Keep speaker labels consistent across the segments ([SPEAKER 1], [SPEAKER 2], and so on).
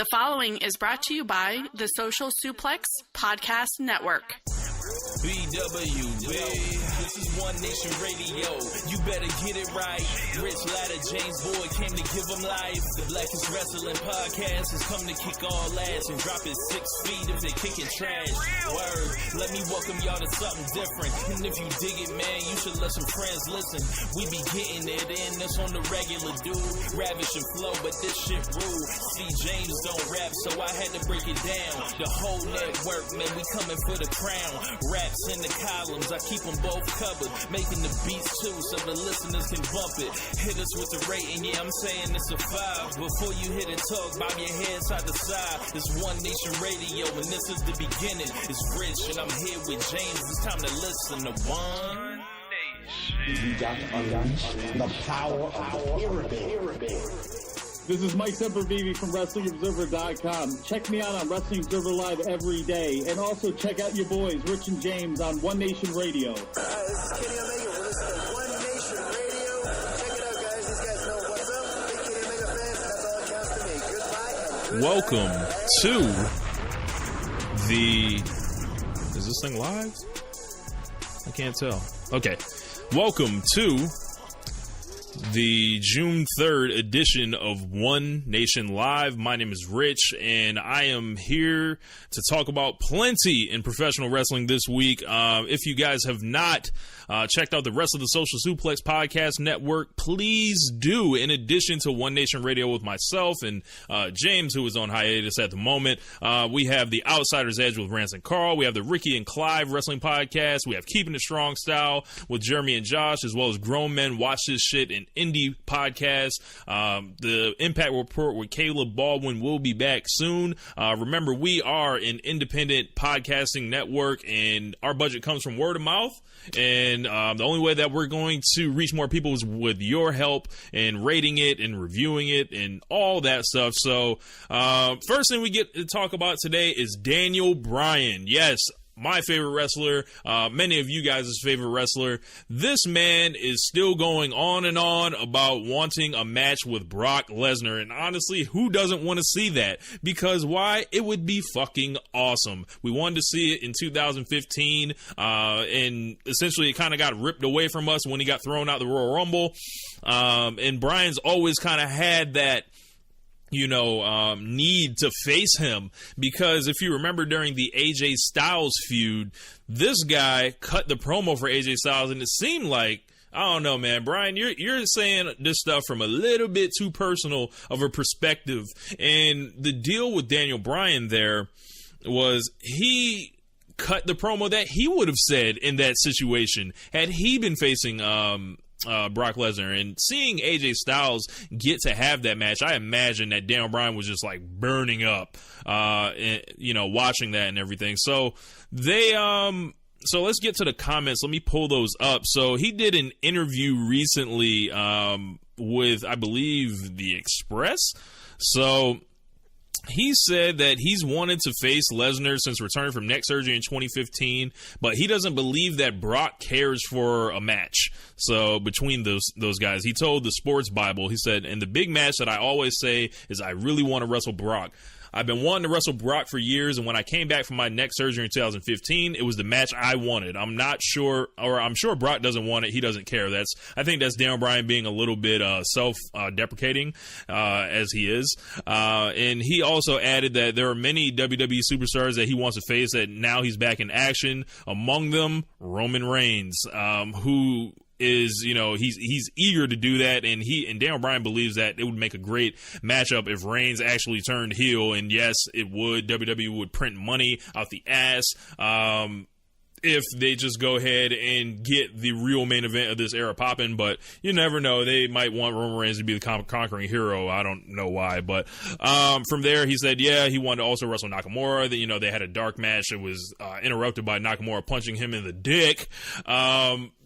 [SPEAKER 1] The following is brought to you by the Social Suplex Podcast Network.
[SPEAKER 2] BWB, this is One Nation Radio. You better get it right. Rich Latta, James Boyd came to give them life. The Blackest Wrestling Podcast has come to kick all ass and drop it 6 feet if they kicking trash. Word, let me welcome y'all to something different. And if you dig it, man, you should let some friends listen. We be getting it in, that's on the regular, dude. Ravish and flow, but this shit rude. See, James don't rap, so I had to break it down. The whole network, man, we coming for the crown. Raps in the columns, I keep them both covered. Making the beats too, so the listeners can bump it. Hit us with the rating, yeah, I'm saying it's a 5. Before you hit it, talk, bob your head side to side. It's One Nation Radio, and this is the beginning. It's Rich, and I'm here with James. It's time to listen to One Nation.
[SPEAKER 3] You got to unleash the power of the pyramid.
[SPEAKER 4] This is Mike Sempervive from WrestlingObserver.com. Check me out on Wrestling Observer Live every day. And also check out your boys, Rich and James, on One Nation Radio.
[SPEAKER 5] This is Kenny Omega. We're listening to One Nation Radio. Check it out, guys. These guys know what's up. Big Kenny Omega fans, that's all that counts to me. Goodbye. And
[SPEAKER 6] welcome to the... Is this thing live? I can't tell. Okay. Welcome to the June 3rd edition of One Nation Live. My name is Rich, and I am here to talk about plenty in professional wrestling this week. If you guys have not checked out the rest of the Social Suplex Podcast Network, please do. In addition to One Nation Radio with myself and James, who is on hiatus at the moment, we have the Outsider's Edge with Rance and Carl. We have the Ricky and Clive Wrestling Podcast. We have Keeping It Strong Style with Jeremy and Josh, as well as Grown Men Watch This Shit and Indie Podcast. The Impact Report with Caleb Baldwin will be back soon. Remember, we are an independent podcasting network, and our budget comes from word of mouth. And the only way that we're going to reach more people is with your help and rating it and reviewing it and all that stuff. So first thing we get to talk about today is Daniel Bryan. Yes, my favorite wrestler, many of you guys' favorite wrestler. This man is still going on and on about wanting a match with Brock Lesnar. And honestly, who doesn't want to see that? Because why? It would be fucking awesome. We wanted to see it in 2015, and essentially it kind of got ripped away from us when he got thrown out the Royal Rumble. And Bryan's always kind of had that, need to face him, because if you remember during the AJ Styles feud, this guy cut the promo for AJ Styles, and it seemed like, I don't know, man, Bryan, you're saying this stuff from a little bit too personal of a perspective. And the deal with Daniel Bryan there was he cut the promo that he would have said in that situation had he been facing Brock Lesnar. And seeing AJ Styles get to have that match, I imagine that Daniel Bryan was just like burning up, watching that and everything. So so let's get to the comments. Let me pull those up. So he did an interview recently with, I believe, The Express. So he said that he's wanted to face Lesnar since returning from neck surgery in 2015, but he doesn't believe that Brock cares for a match. So between those guys, he told the Sports Bible, he said, and the big match that I always say is I really want to wrestle Brock. I've been wanting to wrestle Brock for years, and when I came back from my neck surgery in 2015, it was the match I wanted. I'm sure Brock doesn't want it. He doesn't care. I think that's Daniel Bryan being a little bit self-deprecating, as he is. And he also added that there are many WWE superstars that he wants to face that now he's back in action. Among them, Roman Reigns, who is, he's eager to do that, and Daniel Bryan believes that it would make a great matchup if Reigns actually turned heel. And yes, it would. WWE would print money out the ass if they just go ahead and get the real main event of this era popping. But you never know. They might want Roman Reigns to be the conquering hero. I don't know why. But from there, he said, yeah, he wanted to also wrestle Nakamura. They had a dark match. It was interrupted by Nakamura punching him in the dick.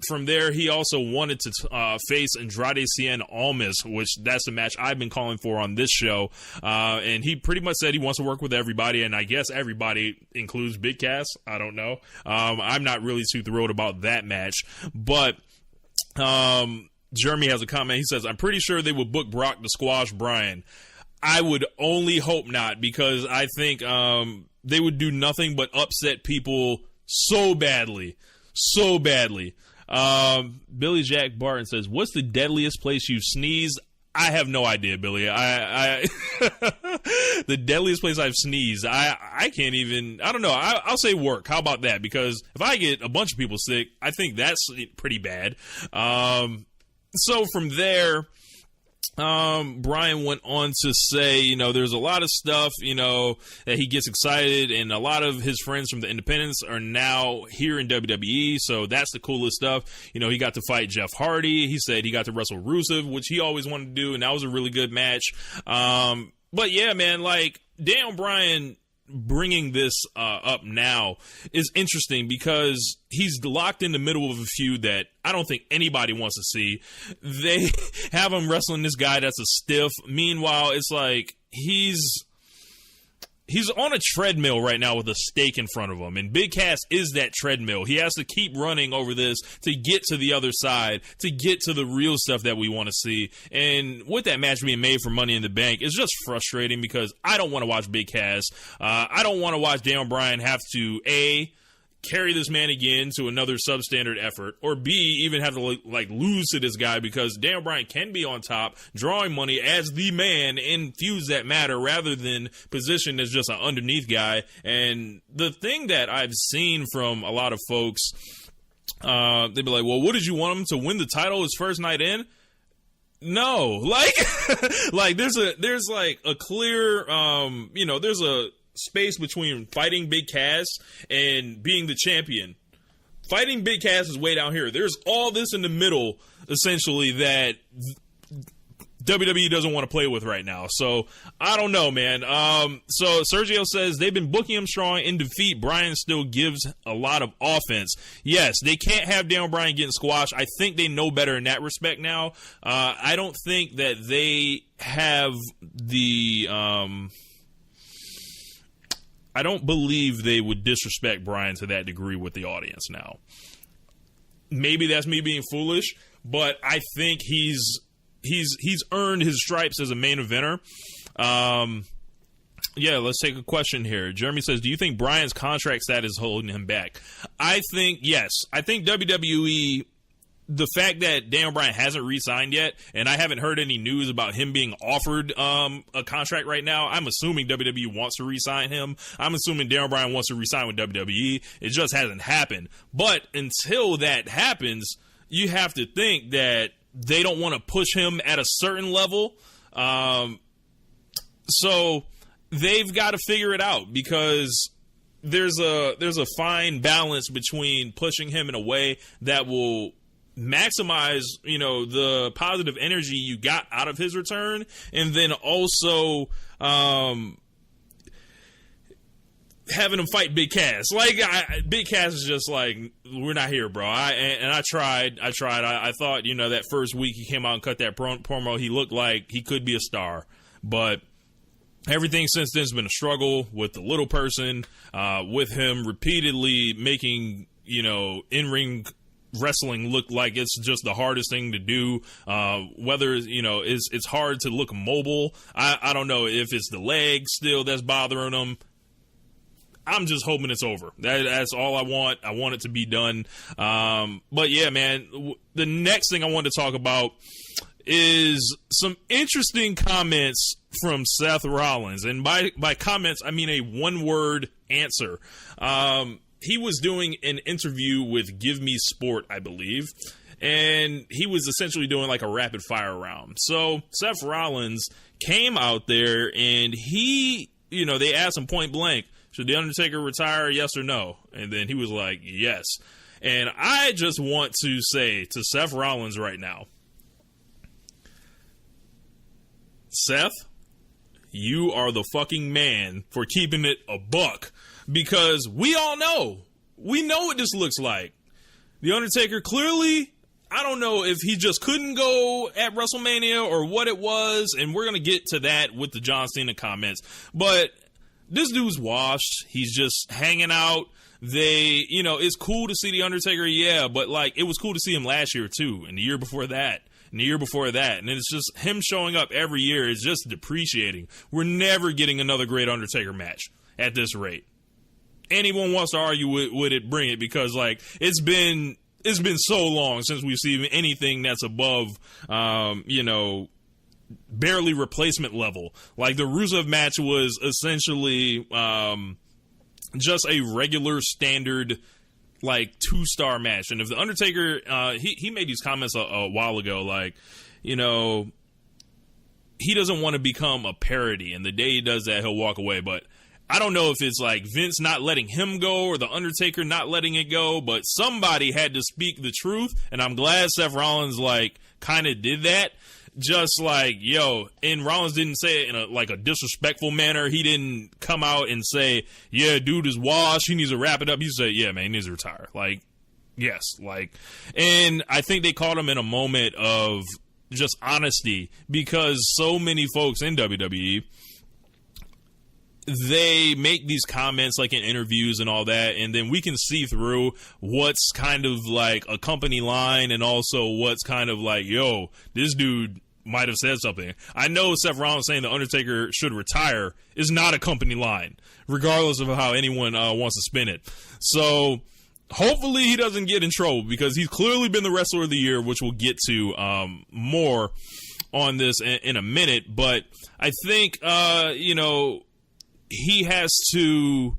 [SPEAKER 6] From there, he also wanted to face Andrade Cien Almas, which that's the match I've been calling for on this show. And he pretty much said he wants to work with everybody, and I guess everybody includes Big Cass. I don't know. I'm not really too thrilled about that match. But Jeremy has a comment. He says, I'm pretty sure they will book Brock to squash Bryan. I would only hope not, because I think they would do nothing but upset people so badly. So badly. Billy Jack Barton says, what's the deadliest place you've sneezed? I have no idea, Billy. I the deadliest place I've sneezed, I can't even, I don't know. I'll say work. How about that? Because if I get a bunch of people sick, I think that's pretty bad. So from there, Bryan went on to say, you know, there's a lot of stuff, you know, that he gets excited, and a lot of his friends from the independents are now here in WWE, so that's the coolest stuff. You know, he got to fight Jeff Hardy. He said he got to wrestle Rusev, which he always wanted to do, and that was a really good match. But yeah, man, like, Daniel Bryan bringing this up now is interesting, because he's locked in the middle of a feud that I don't think anybody wants to see. They have him wrestling this guy that's a stiff. Meanwhile, it's like he's on a treadmill right now with a stake in front of him, and Big Cass is that treadmill. He has to keep running over this to get to the other side, to get to the real stuff that we want to see. And with that match being made for Money in the Bank, it's just frustrating, because I don't want to watch Big Cass. I don't want to watch Daniel Bryan have to, carry this man again to another substandard effort, or B, even have to like lose to this guy, because Daniel Bryan can be on top, drawing money as the man in feuds that matter, rather than positioned as just an underneath guy. And the thing that I've seen from a lot of folks, they'd be like, well, what did you want him to win the title his first night in? No, like there's like a clear, you know, there's a space between fighting Big Cass and being the champion. Fighting Big Cass is way down here. There's all this in the middle, essentially, that WWE doesn't want to play with right now. So I don't know, man. So Sergio says they've been booking him strong. In defeat, Bryan still gives a lot of offense. Yes, they can't have Daniel Bryan getting squashed. I think they know better in that respect now. I don't think that they have the I don't believe they would disrespect Bryan to that degree with the audience now. Maybe that's me being foolish, but I think he's earned his stripes as a main eventer. Yeah, let's take a question here. Jeremy says, do you think Bryan's contract status is holding him back? I think yes. I think WWE, the fact that Daniel Bryan hasn't re-signed yet, and I haven't heard any news about him being offered a contract right now, I'm assuming WWE wants to re-sign him. I'm assuming Daniel Bryan wants to re-sign with WWE. It just hasn't happened. But until that happens, you have to think that they don't want to push him at a certain level. So they've got to figure it out, because there's a fine balance between pushing him in a way that will maximize, you know, the positive energy you got out of his return, and then also having him fight Big Cass. Like, Big Cass is just like, we're not here, bro. I tried. I thought, you know, that first week he came out and cut that promo, he looked like he could be a star, but everything since then has been a struggle with the little person, with him repeatedly making, you know, in-ring wrestling look like it's just the hardest thing to do. Whether, you know, it's hard to look mobile. I don't know if it's the leg still that's bothering him. I'm just hoping it's over. That's all I want. I want it to be done. But yeah, man, the next thing I want to talk about is some interesting comments from Seth Rollins. And by comments, I mean a one-word answer. He was doing an interview with Give Me Sport, I believe, and he was essentially doing like a rapid fire round. So Seth Rollins came out there, and he, you know, they asked him point blank, should The Undertaker retire, yes or no? And then he was like, yes. And I just want to say to Seth Rollins right now, Seth, you are the fucking man for keeping it a buck. Because we all know. We know what this looks like. The Undertaker clearly, I don't know if he just couldn't go at WrestleMania or what it was, and we're going to get to that with the John Cena comments. But this dude's washed. He's just hanging out. They, you know, it's cool to see The Undertaker, yeah, but like, it was cool to see him last year too, and the year before that. and the year before that. And it's just him showing up every year is just depreciating. We're never getting another great Undertaker match at this rate. Anyone wants to argue with it, bring it, because like it's been so long since we've seen anything that's above, barely replacement level. Like the Rusev match was essentially just a regular standard like 2-star match. And if the Undertaker, he made these comments a while ago, like, he doesn't want to become a parody, and the day he does that, he'll walk away. But I don't know if it's like Vince not letting him go or the Undertaker not letting it go, but somebody had to speak the truth, and I'm glad Seth Rollins like kind of did that. Just like, and Rollins didn't say it in a disrespectful manner. He didn't come out and say, yeah, dude is washed, he needs to wrap it up. He said, yeah, man, he needs to retire. Like, yes, like, and I think they caught him in a moment of just honesty, because so many folks in WWE, they make these comments like in interviews and all that, and then we can see through what's kind of like a company line and also what's kind of like, this dude might have said something. I know Seth Rollins saying the Undertaker should retire is not a company line, regardless of how anyone wants to spin it. So hopefully he doesn't get in trouble, because he's clearly been the Wrestler of the Year, which we'll get to more on this in a minute. But I think, he has to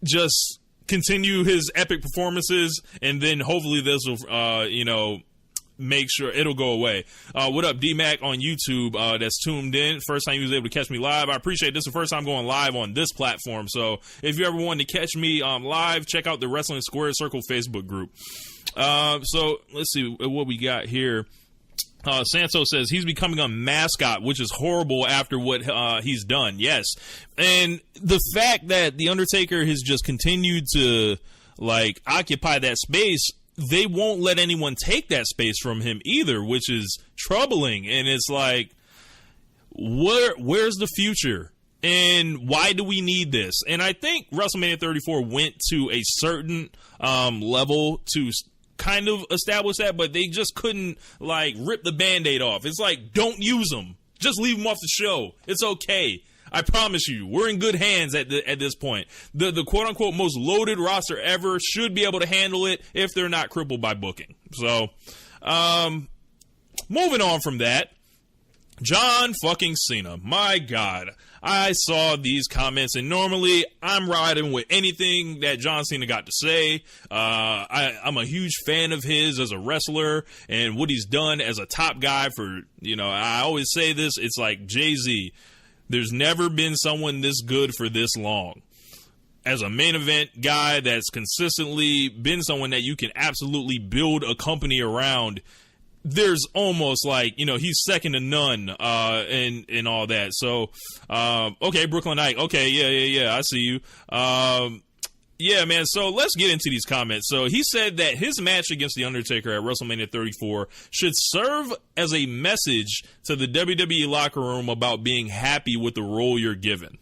[SPEAKER 6] just continue his epic performances, and then hopefully this will, make sure it'll go away. What up, D-Mac on YouTube that's tuned in. First time he was able to catch me live. I appreciate this. The first time going live on this platform. So if you ever wanted to catch me live, check out the Wrestling Square Circle Facebook group. So let's see what we got here. Santos says he's becoming a mascot, which is horrible after what he's done. Yes. And the fact that The Undertaker has just continued to like occupy that space, they won't let anyone take that space from him either, which is troubling. And it's like, where's the future? And why do we need this? And I think WrestleMania 34 went to a certain level to kind of establish that, but they just couldn't like rip the Band-Aid off. It's like, don't use them. Just leave them off the show. It's okay. I promise you, we're in good hands at this point. The quote-unquote most loaded roster ever should be able to handle it if they're not crippled by booking. So, moving on from that, John fucking Cena. My God. I saw these comments, and normally I'm riding with anything that John Cena got to say. I'm a huge fan of his as a wrestler and what he's done as a top guy for, I always say this, it's like Jay-Z. There's never been someone this good for this long. As a main event guy that's consistently been someone that you can absolutely build a company around, there's almost like, he's second to none and all that. So, okay, Brooklyn Ike. Okay, yeah, I see you. Yeah, man, so let's get into these comments. So he said that his match against The Undertaker at WrestleMania 34 should serve as a message to the WWE locker room about being happy with the role you're given.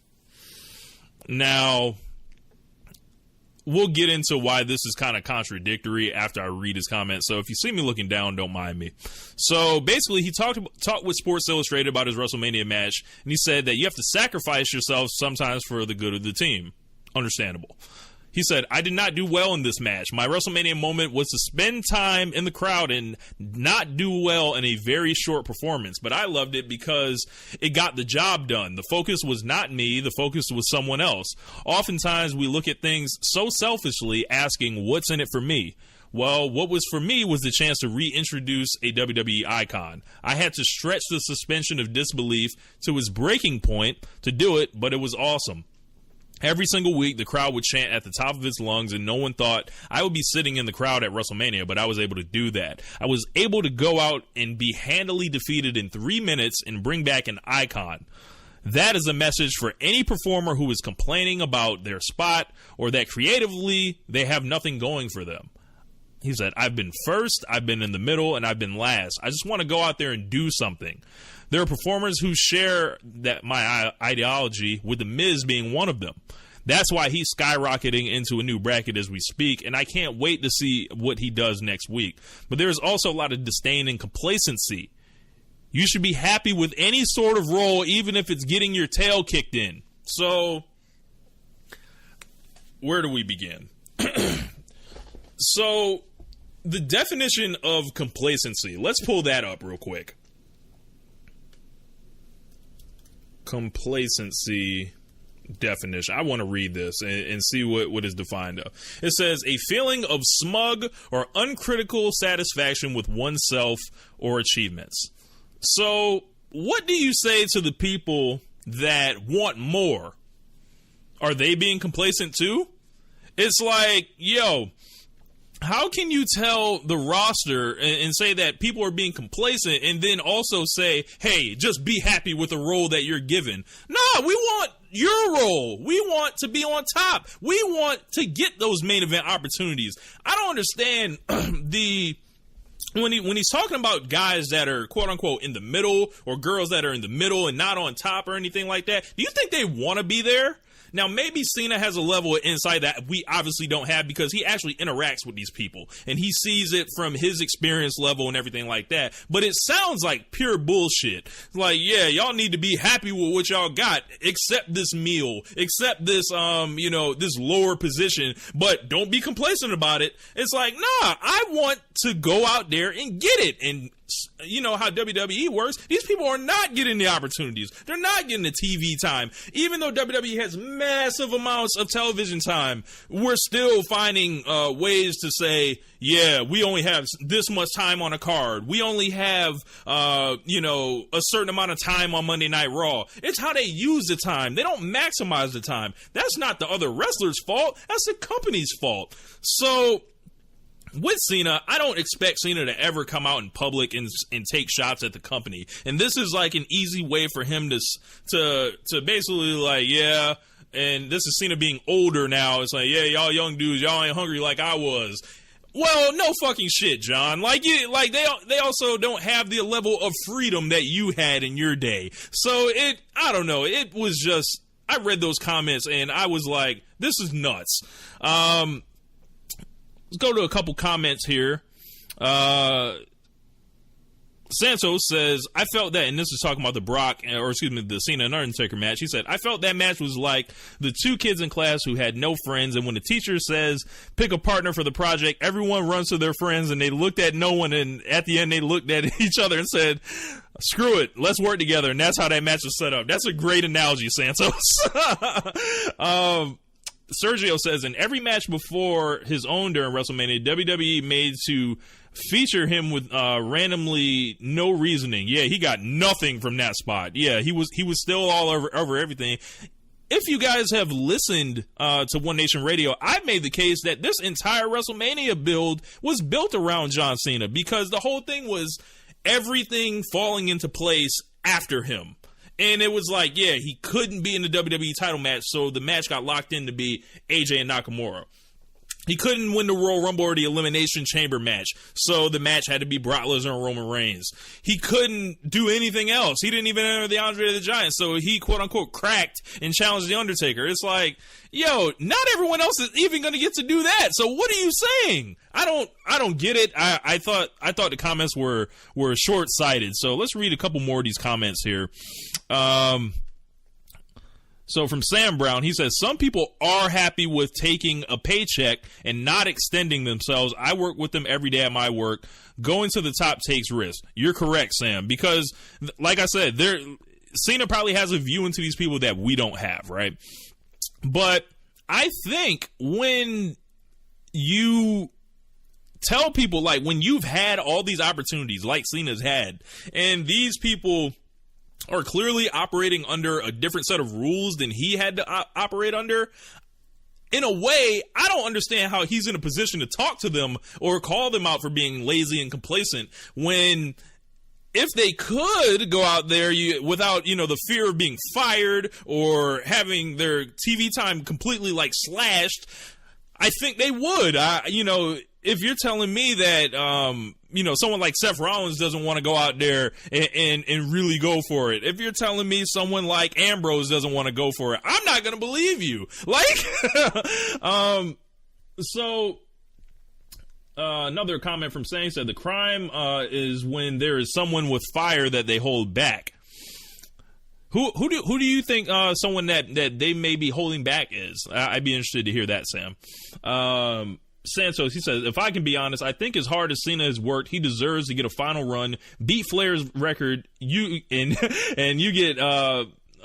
[SPEAKER 6] Now, we'll get into why this is kind of contradictory after I read his comments. So if you see me looking down, don't mind me. So basically, he talked with Sports Illustrated about his WrestleMania match, and he said that you have to sacrifice yourself sometimes for the good of the team. Understandable. He said, I did not do well in this match. My WrestleMania moment was to spend time in the crowd and not do well in a very short performance. But I loved it because it got the job done. The focus was not me. The focus was someone else. Oftentimes we look at things so selfishly, asking, what's in it for me? Well, what was for me was the chance to reintroduce a WWE icon. I had to stretch the suspension of disbelief to its breaking point to do it, but it was awesome. Every single week, the crowd would chant at the top of its lungs, and no one thought I would be sitting in the crowd at WrestleMania, but I was able to do that. I was able to go out and be handily defeated in 3 minutes and bring back an icon. That is a message for any performer who is complaining about their spot or that creatively they have nothing going for them. He said, I've been first, I've been in the middle, and I've been last. I just want to go out there and do something. There are performers who share that my ideology, with The Miz being one of them. That's why he's skyrocketing into a new bracket as we speak, and I can't wait to see what he does next week. But there's also a lot of disdain and complacency. You should be happy with any sort of role, even if it's getting your tail kicked in. So, where do we begin? So, the definition of complacency, let's pull that up real quick. Complacency definition. I want to read this and see what is defined of. It says a feeling of smug or uncritical satisfaction with oneself or achievements. So what do you say to the people that want more? Are they being complacent too? It's like, yo, how can you tell the roster and say that people are being complacent and then also say, hey, just be happy with the role that you're given? No, we want your role. We want to be on top. We want to get those main event opportunities. I don't understand when he's talking about guys that are quote unquote in the middle or girls that are in the middle and not on top or anything like that. Do you think they want to be there? Now, maybe Cena has a level of insight that we obviously don't have because he actually interacts with these people and he sees it from his experience level and everything like that. But it sounds like pure bullshit. Like, yeah, y'all need to be happy with what y'all got, accept this meal, accept this, this lower position, but don't be complacent about it. It's like, nah, I want to go out there and get it. And you know how WWE works. These people are not getting the opportunities. They're not getting the TV time. Even though WWE has massive amounts of television time, we're still finding ways to say, yeah, we only have this much time on a card. We only have, a certain amount of time on Monday Night Raw. It's how they use the time. They don't maximize the time. That's not the other wrestlers' fault. That's the company's fault. So with Cena, I don't expect Cena to ever come out in public and take shots at the company. And this is like an easy way for him to basically like, yeah, and this is Cena being older now. It's like, yeah, y'all young dudes, y'all ain't hungry like I was. Well, no fucking shit, John. They also don't have the level of freedom that you had in your day. So I don't know. It was just, I read those comments and I was like, this is nuts. Let's go to a couple comments here. Santos says, I felt that, and this is talking about the Cena and Undertaker match. He said, I felt that match was like the two kids in class who had no friends, and when the teacher says, pick a partner for the project, everyone runs to their friends, and they looked at no one, and at the end they looked at each other and said, screw it, let's work together, and that's how that match was set up. That's a great analogy, Santos. Sergio says, in every match before his own during WrestleMania, WWE made to feature him with randomly no reasoning. Yeah, he got nothing from that spot. Yeah, he was still all over everything. If you guys have listened to One Nation Radio, I've made the case that this entire WrestleMania build was built around John Cena because the whole thing was everything falling into place after him. And it was like, yeah, he couldn't be in the WWE title match, so the match got locked in to be AJ and Nakamura. He couldn't win the Royal Rumble or the Elimination Chamber match, so the match had to be Brock Lesnar and Roman Reigns. He couldn't do anything else. He didn't even enter the Andre the Giant, so he quote-unquote cracked and challenged The Undertaker. It's like, yo, not everyone else is even going to get to do that, so what are you saying? I don't get it. I thought the comments were short-sighted, so let's read a couple more of these comments here. So from Sam Brown, he says, some people are happy with taking a paycheck and not extending themselves. I work with them every day at my work. Going to the top takes risk. You're correct, Sam, because like I said, Cena probably has a view into these people that we don't have, right? But I think when you tell people, like when you've had all these opportunities like Cena's had, and these people are clearly operating under a different set of rules than he had to operate under, in a way, I don't understand how he's in a position to talk to them or call them out for being lazy and complacent when if they could go out there without, the fear of being fired or having their TV time completely like slashed, I think they would. if you're telling me that, someone like Seth Rollins doesn't want to go out there and really go for it, if you're telling me someone like Ambrose doesn't want to go for it, I'm not going to believe you. Another comment from Sang said the crime is when there is someone with fire that they hold back. Who do you think someone that they may be holding back is? I'd be interested to hear that, Sam. Santos, he says, if I can be honest, I think as hard as Cena has worked, he deserves to get a final run, beat Flair's record. You get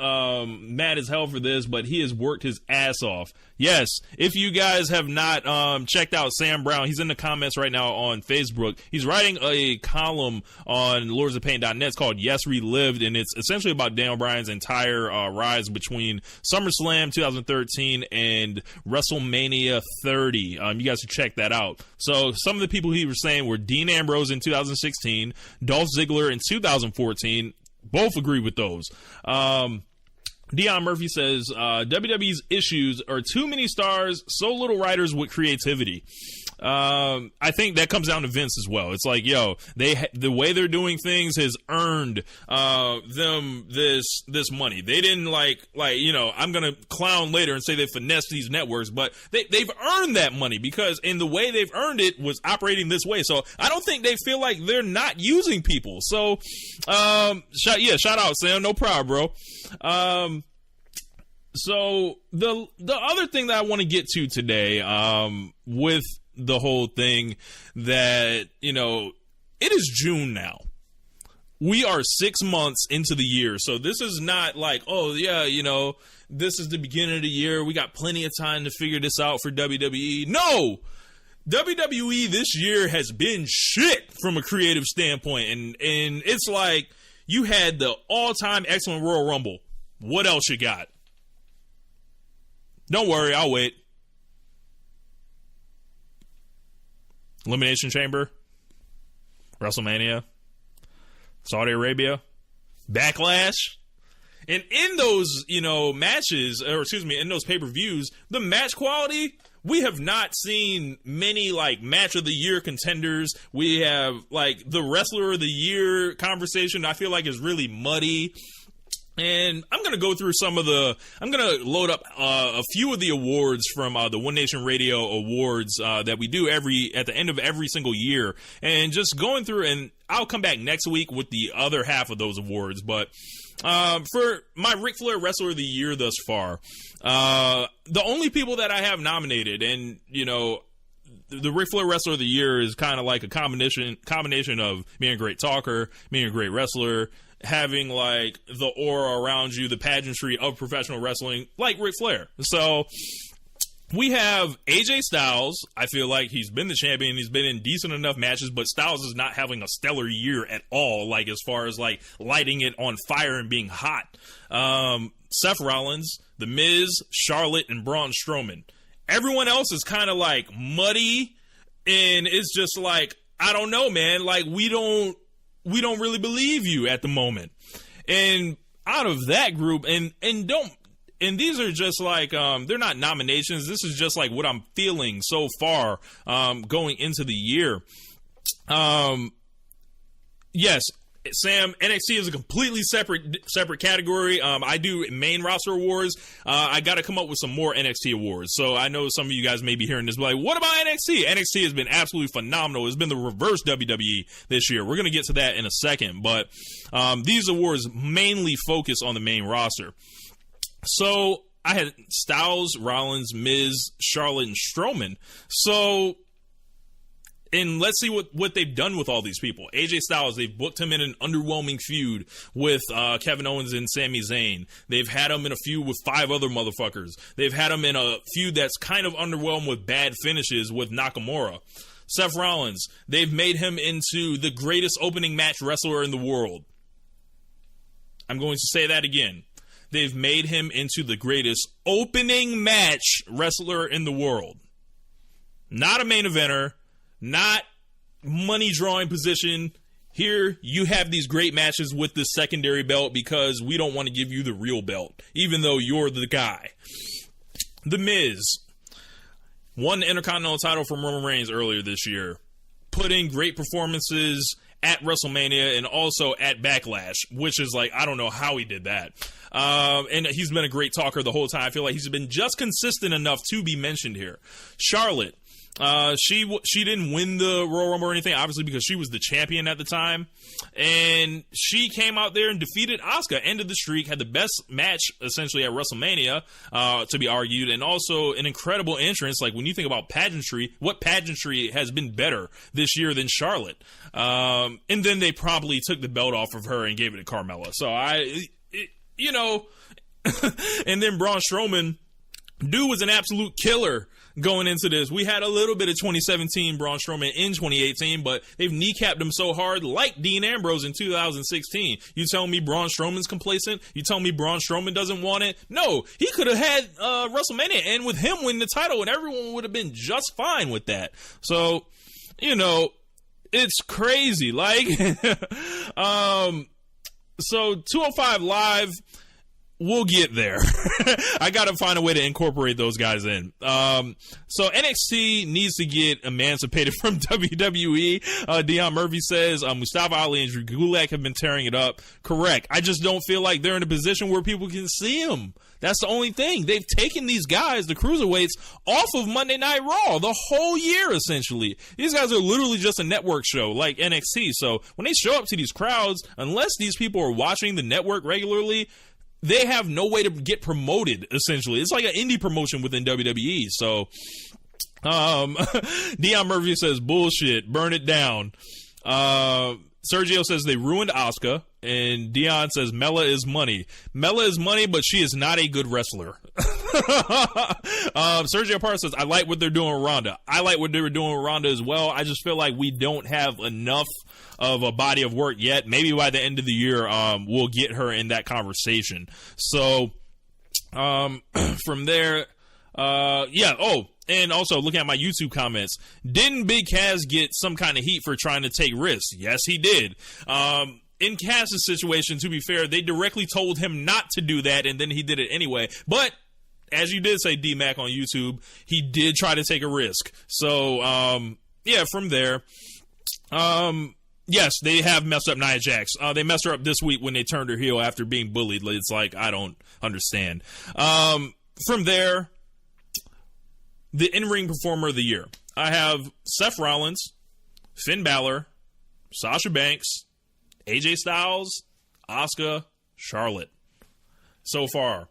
[SPEAKER 6] mad as hell for this, but he has worked his ass off. Yes, if you guys have not checked out Sam Brown, he's in the comments right now on Facebook. He's writing a column on lordsofpain.net. It's called Yes Relived, and it's essentially about Daniel Bryan's entire rise between SummerSlam 2013 and WrestleMania 30. You guys should check that out. So some of the people he was saying were Dean Ambrose in 2016, Dolph Ziggler in 2014. Both agree with those. Dion Murphy says, WWE's issues are too many stars, so little writers with creativity. I think that comes down to Vince as well. It's like, the way they're doing things has earned them this money. They didn't I'm gonna clown later and say they finessed these networks, but they've earned that money because in the way they've earned it was operating this way. So I don't think they feel like they're not using people. So shout out, Sam. No problem, bro. So the other thing that I want to get to today, with the whole thing that, it is June now. We are 6 months into the year. So this is not like, this is the beginning of the year. We got plenty of time to figure this out for WWE. No! WWE this year has been shit from a creative standpoint. And it's like you had the all-time excellent Royal Rumble. What else you got? Don't worry, I'll wait. Elimination Chamber, WrestleMania, Saudi Arabia, Backlash. And in those, matches, in those pay-per-views, the match quality, we have not seen many, match of the year contenders. We have, the wrestler of the year conversation, I feel like is really muddy. And I'm going to go through I'm going to load up a few of the awards from the One Nation Radio Awards that we do at the end of every single year. And just going through, and I'll come back next week with the other half of those awards. But for my Ric Flair Wrestler of the Year thus far, the only people that I have nominated, and, the Ric Flair Wrestler of the Year is kind of like a combination of being a great talker, being a great wrestler, having the aura around you, the pageantry of professional wrestling, like Ric Flair. So we have AJ Styles. I feel like he's been the champion. He's been in decent enough matches, but Styles is not having a stellar year at all, as far as lighting it on fire and being hot. Seth Rollins, The Miz, Charlotte, and Braun Strowman. Everyone else is kind of muddy, and it's just I don't know, man. We don't really believe you at the moment. And out of that group, and these are just they're not nominations. This is just what I'm feeling so far going into the year. Yes, Sam, NXT is a completely separate category. I do main roster awards. I got to come up with some more NXT awards. So I know some of you guys may be hearing this, what about NXT? NXT has been absolutely phenomenal. It's been the reverse WWE this year. We're going to get to that in a second, but these awards mainly focus on the main roster. So I had Styles, Rollins, Miz, Charlotte, and Strowman. And let's see what they've done with all these people. AJ Styles, they've booked him in an underwhelming feud with Kevin Owens and Sami Zayn. They've had him in a feud with 5 other motherfuckers. They've had him in a feud that's kind of underwhelmed with bad finishes with Nakamura. Seth Rollins, they've made him into the greatest opening match wrestler in the world. I'm going to say that again. They've made him into the greatest opening match wrestler in the world. Not a main eventer. Not money drawing position. Here you have these great matches with the secondary belt because we don't want to give you the real belt, even though you're the guy. The Miz. won the Intercontinental title from Roman Reigns earlier this year, put in great performances at WrestleMania and also at Backlash, which is like, I don't know how he did that. And he's been a great talker the whole time. I feel like he's been just consistent enough to be mentioned here. Charlotte, she didn't win the Royal Rumble or anything, obviously, because she was the champion at the time. And she came out there and defeated Asuka, ended the streak, had the best match essentially at WrestleMania, to be argued, and also an incredible entrance. Like, when you think about pageantry, what pageantry has been better this year than Charlotte? And then they probably took the belt off of her and gave it to Carmella. So and then Braun Strowman, dude was an absolute killer going into this. We had a little bit of 2017 Braun Strowman in 2018, but they've kneecapped him so hard, like Dean Ambrose in 2016. You tell me Braun Strowman's complacent? You tell me Braun Strowman doesn't want it? No, he could have had WrestleMania and with him win the title, and everyone would have been just fine with that. So, it's crazy. Like, so 205 Live, we'll get there. I got to find a way to incorporate those guys in. So NXT needs to get emancipated from WWE. Dion Murphy says Mustafa Ali and Drew Gulak have been tearing it up. Correct. I just don't feel like they're in a position where people can see them. That's the only thing. They've taken these guys, the cruiserweights, off of Monday Night Raw the whole year, essentially. These guys are literally just a network show like NXT. So when they show up to these crowds, unless these people are watching the network regularly, they have no way to get promoted, essentially. It's like an indie promotion within WWE. So, Dion Murphy says, bullshit, burn it down. Sergio says they ruined Asuka, and Dion says Mella is money. Mella is money, but she is not a good wrestler. Sergio Parr says, I like what they're doing with Ronda. I like what they were doing with Ronda as well. I just feel like we don't have enough of a body of work yet. Maybe by the end of the year, we'll get her in that conversation. So, from there, and also looking at my YouTube comments, didn't Big Cass get some kind of heat for trying to take risks? Yes, he did. In Cass's situation, to be fair, they directly told him not to do that, and then he did it anyway. But as you did say, D-Mac on YouTube, he did try to take a risk. So, from there, yes, they have messed up Nia Jax. They messed her up this week when they turned her heel after being bullied. It's like, I don't understand. From there, the in-ring performer of the year. I have Seth Rollins, Finn Balor, Sasha Banks, AJ Styles, Asuka, Charlotte. So far,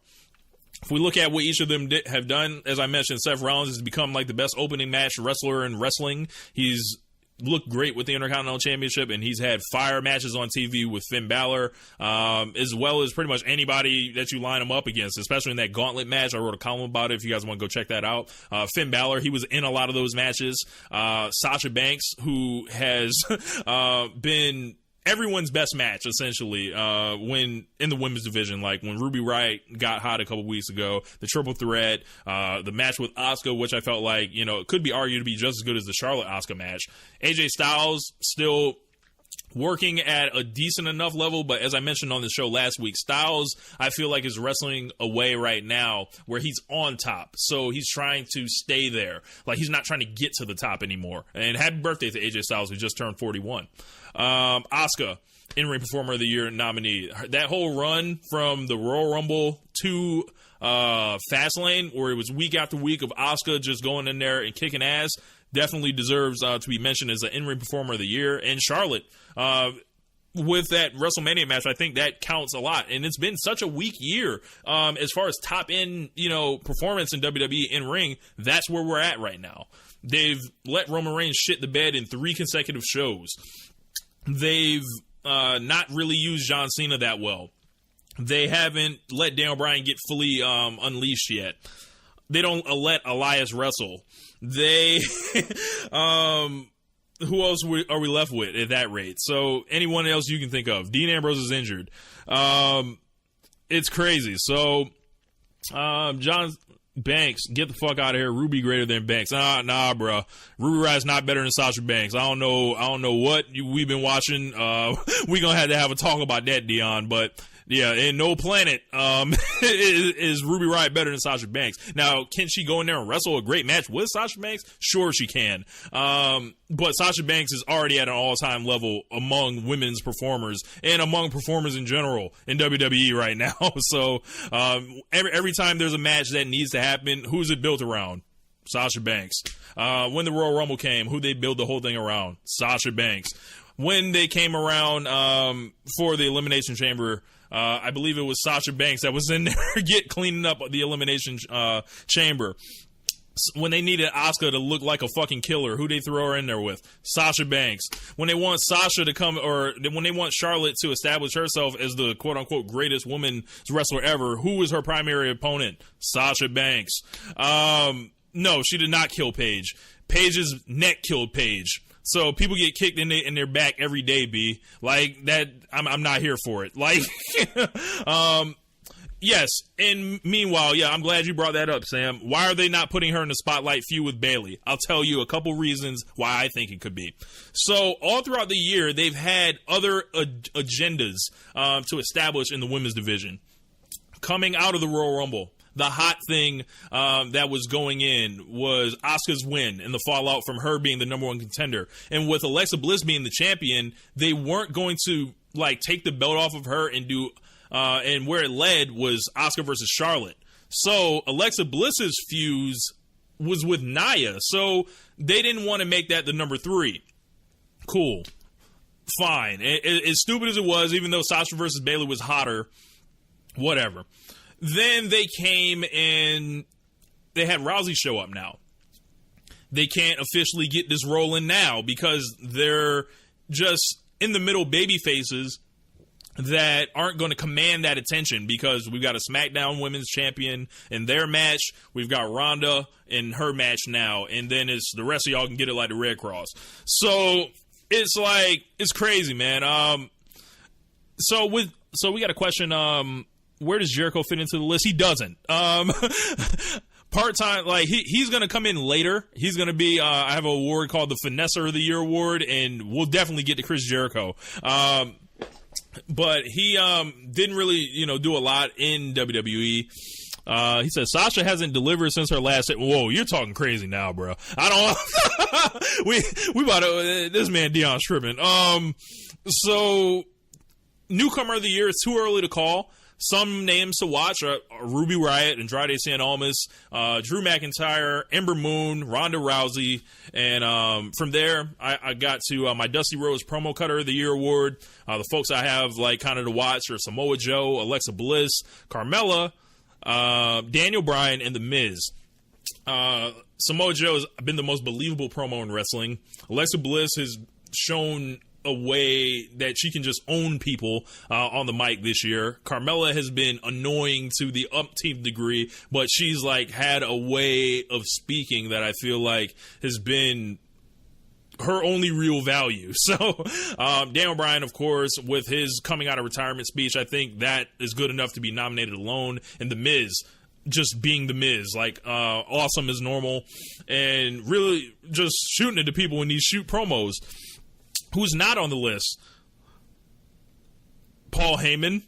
[SPEAKER 6] if we look at what each of them have done, as I mentioned, Seth Rollins has become like the best opening match wrestler in wrestling. He's looked great with the Intercontinental Championship, and he's had fire matches on TV with Finn Balor, as well as pretty much anybody that you line him up against, especially in that gauntlet match. I wrote a column about it if you guys want to go check that out. Finn Balor, he was in a lot of those matches. Sasha Banks, who has been everyone's best match, essentially, when in the women's division, like when Ruby Riott got hot a couple weeks ago, the triple threat, the match with Asuka, which I felt like, it could be argued to be just as good as the Charlotte Asuka match. AJ Styles still working at a decent enough level, but as I mentioned on the show last week, Styles, I feel like, is wrestling away right now where he's on top. So he's trying to stay there. Like, he's not trying to get to the top anymore. And happy birthday to AJ Styles, who just turned 41. Asuka, in-ring performer of the year nominee. That whole run from the Royal Rumble to Fastlane, where it was week after week of Asuka just going in there and kicking ass, definitely deserves to be mentioned as an in-ring performer of the year. And Charlotte, with that WrestleMania match, I think that counts a lot. And it's been such a weak year as far as top-end, performance in WWE in-ring. That's where we're at right now. They've let Roman Reigns shit the bed in 3 consecutive shows. They've not really used John Cena that well. They haven't let Daniel Bryan get fully unleashed yet. They don't let Elias wrestle. They, who else are we left with at that rate? So anyone else you can think of. Dean Ambrose is injured. It's crazy. So, John Banks, get the fuck out of here. Ruby greater than Banks. Nah, bro. Ruby Riott's not better than Sasha Banks. I don't know what we've been watching. We gonna have to have a talk about that, Dion. But Yeah, and no planet is Ruby Riott better than Sasha Banks. Now, can she go in there and wrestle a great match with Sasha Banks? Sure she can. But Sasha Banks is already at an all-time level among women's performers and among performers in general in WWE right now. So every time there's a match that needs to happen, who's it built around? Sasha Banks. When the Royal Rumble came, who they build the whole thing around? Sasha Banks. When they came around for the Elimination Chamber, I believe it was Sasha Banks that was in there cleaning up the Elimination Chamber. When they needed Asuka to look like a fucking killer, who they throw her in there with? Sasha Banks. When they want Sasha to come, or when they want Charlotte to establish herself as the quote-unquote greatest women's wrestler ever, who was her primary opponent? Sasha Banks. No, she did not kill Paige. Paige's neck killed Paige. So people get kicked in their back every day, B. Like that, I'm not here for it. Like, yes. And meanwhile, yeah, I'm glad you brought that up, Sam. Why are they not putting her in the spotlight feud with Bayley? I'll tell you a couple reasons why I think it could be. So all throughout the year, they've had other agendas to establish in the women's division. Coming out of the Royal Rumble, the hot thing that was going in was Asuka's win and the fallout from her being the number one contender. And with Alexa Bliss being the champion, they weren't going to like take the belt off of her and do and where it led was Asuka versus Charlotte. So Alexa Bliss's fuse was with Nia. So they didn't want to make that the number 3. Cool. Fine. As stupid as it was, even though Sasha versus Bayley was hotter, whatever. Then they came and they had Rousey show up now. They can't officially get this rolling now because they're just in the middle baby faces that aren't going to command that attention because we've got a SmackDown Women's Champion in their match. We've got Ronda in her match now. And then it's the rest of y'all can get it like the Red Cross. So it's like, it's crazy, man. So we got a question. Where does Jericho fit into the list? He doesn't. Part-time, like, he's going to come in later. He's going to be, I have an award called the Finesser of the Year Award, and we'll definitely get to Chris Jericho. But he didn't really, do a lot in WWE. He says Sasha hasn't delivered since her last. Whoa, you're talking crazy now, bro. I don't. we about to, this man Deion Strippin. So newcomer of the year is too early to call. Some names to watch are Ruby Riott, Andrade Cien Almas, Drew McIntyre, Ember Moon, Ronda Rousey, and from there I got to my Dusty Rhodes Promo Cutter of the Year Award. The folks I have like kind of to watch are Samoa Joe, Alexa Bliss, Carmella, Daniel Bryan, and The Miz. Samoa Joe has been the most believable promo in wrestling. Alexa Bliss has shown a way that she can just own people on the mic this year. Carmella has been annoying to the umpteenth degree, but she's like had a way of speaking that I feel like has been her only real value. So Daniel Bryan, of course, with his coming out of retirement speech, I think that is good enough to be nominated alone. And The Miz, just being The Miz, like awesome as normal and really just shooting into people in these shoot promos. Who's not on the list? Paul Heyman.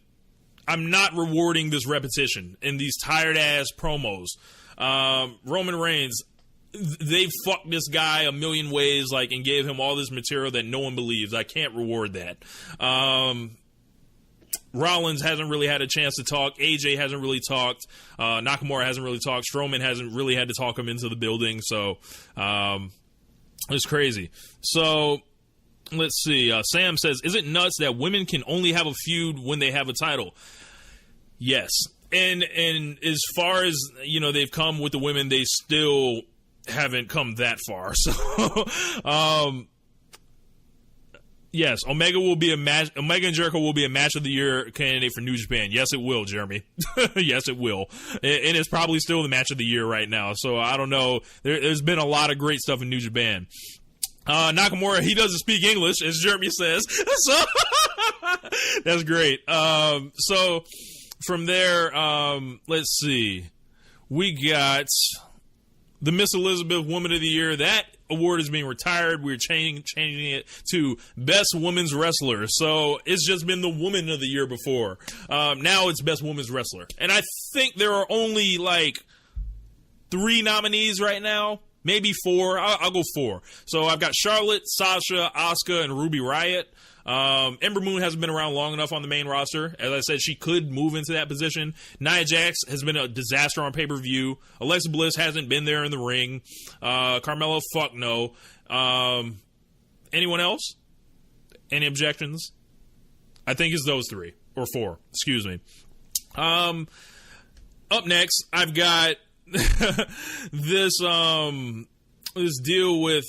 [SPEAKER 6] I'm not rewarding this repetition in these tired-ass promos. Roman Reigns, they fucked this guy a million ways, like, and gave him all this material that no one believes. I can't reward that. Rollins hasn't really had a chance to talk. AJ hasn't really talked. Nakamura hasn't really talked. Strowman hasn't really had to talk him into the building. So it's crazy. So let's see. Sam says, is it nuts that women can only have a feud when they have a title? Yes. And as far as, they've come with the women, they still haven't come that far. So, yes, Omega and Jericho will be a match of the year candidate for New Japan. Yes, it will, Jeremy. Yes, it will. And it's probably still the match of the year right now. So I don't know. There's been a lot of great stuff in New Japan. Nakamura, he doesn't speak English, as Jeremy says. So that's great. So from there, let's see. We got the Miss Elizabeth Woman of the Year. That award is being retired. We're changing it to Best Women's Wrestler. So it's just been the Woman of the Year before. Now it's Best Women's Wrestler. And I think there are only like 3 nominees right now. Maybe 4. I'll go 4. So I've got Charlotte, Sasha, Asuka, and Ruby Riott. Ember Moon hasn't been around long enough on the main roster. As I said, she could move into that position. Nia Jax has been a disaster on pay-per-view. Alexa Bliss hasn't been there in the ring. Carmella, fuck no. Anyone else? Any objections? I think it's those 3 or 4. Excuse me. Up next, I've got this deal with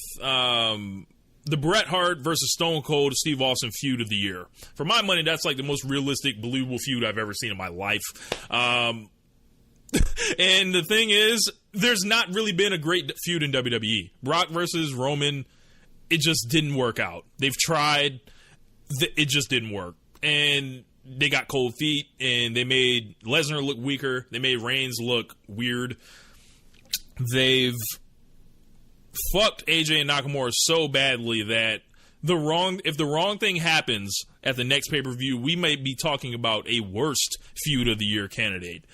[SPEAKER 6] the Bret Hart versus Stone Cold Steve Austin feud of the year. For my money, that's like the most realistic, believable feud I've ever seen in my life. And the thing is, there's not really been a great feud in WWE. Brock versus Roman, it just didn't work out. They've tried, it just didn't work. And they got cold feet, and they made Lesnar look weaker. They made Reigns look weird. They've fucked AJ and Nakamura so badly that if the wrong thing happens at the next pay-per-view, we might be talking about a worst feud of the year candidate.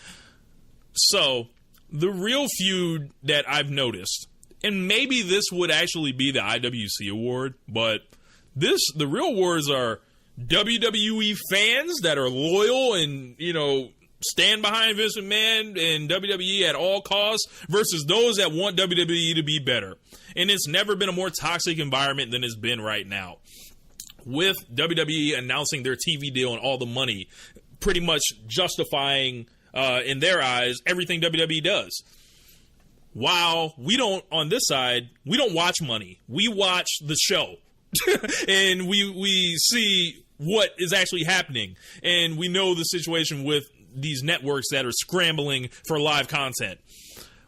[SPEAKER 6] So, the real feud that I've noticed, and maybe this would actually be the IWC award, but the real awards are WWE fans that are loyal and, stand behind Vince McMahon and WWE at all costs versus those that want WWE to be better. And it's never been a more toxic environment than it's been right now. With WWE announcing their TV deal and all the money, pretty much justifying, in their eyes, everything WWE does. While we don't, on this side, we don't watch money. We watch the show. And we see what is actually happening. And we know the situation with these networks that are scrambling for live content.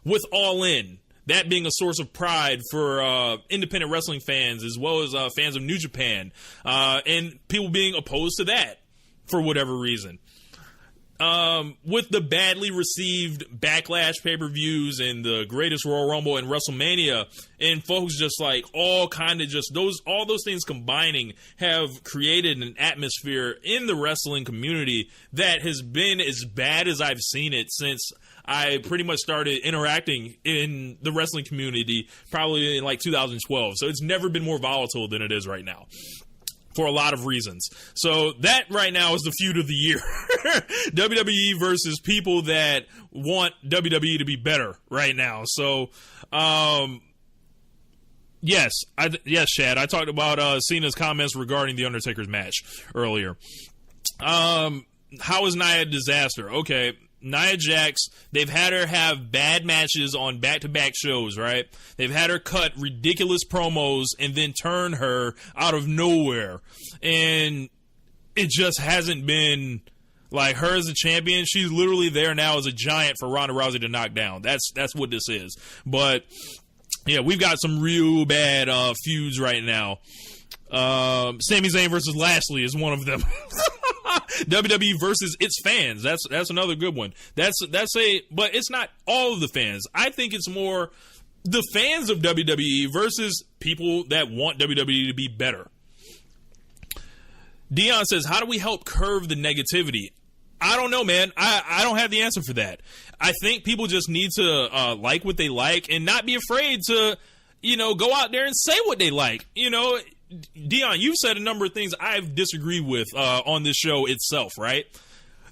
[SPEAKER 6] With All In, that being a source of pride for independent wrestling fans as well as fans of New Japan. And people being opposed to that for whatever reason. With the badly received Backlash pay-per-views and the Greatest Royal Rumble and WrestleMania, and folks just like all those things combining have created an atmosphere in the wrestling community that has been as bad as I've seen it since I pretty much started interacting in the wrestling community probably in like 2012. So it's never been more volatile than it is right now. For a lot of reasons. So that right now is the feud of the year. WWE versus people that want WWE to be better right now. So, yes, Chad, I talked about Cena's comments regarding The Undertaker's match earlier. How is Nia a disaster? Okay, Nia Jax, they've had her have bad matches on back-to-back shows, right? They've had her cut ridiculous promos and then turn her out of nowhere. And it just hasn't been like her as a champion. She's literally there now as a giant for Ronda Rousey to knock down. That's what this is. But yeah, we've got some real bad feuds right now. Sami Zayn versus Lashley is one of them. WWE versus its fans. That's another good one. But it's not all of the fans. I think it's more the fans of WWE versus people that want WWE to be better. Dion says, how do we help curb the negativity? I don't know, man. I don't have the answer for that. I think people just need to like what they like and not be afraid to, go out there and say what they like. Dion, you've said a number of things I've disagreed with on this show itself, right?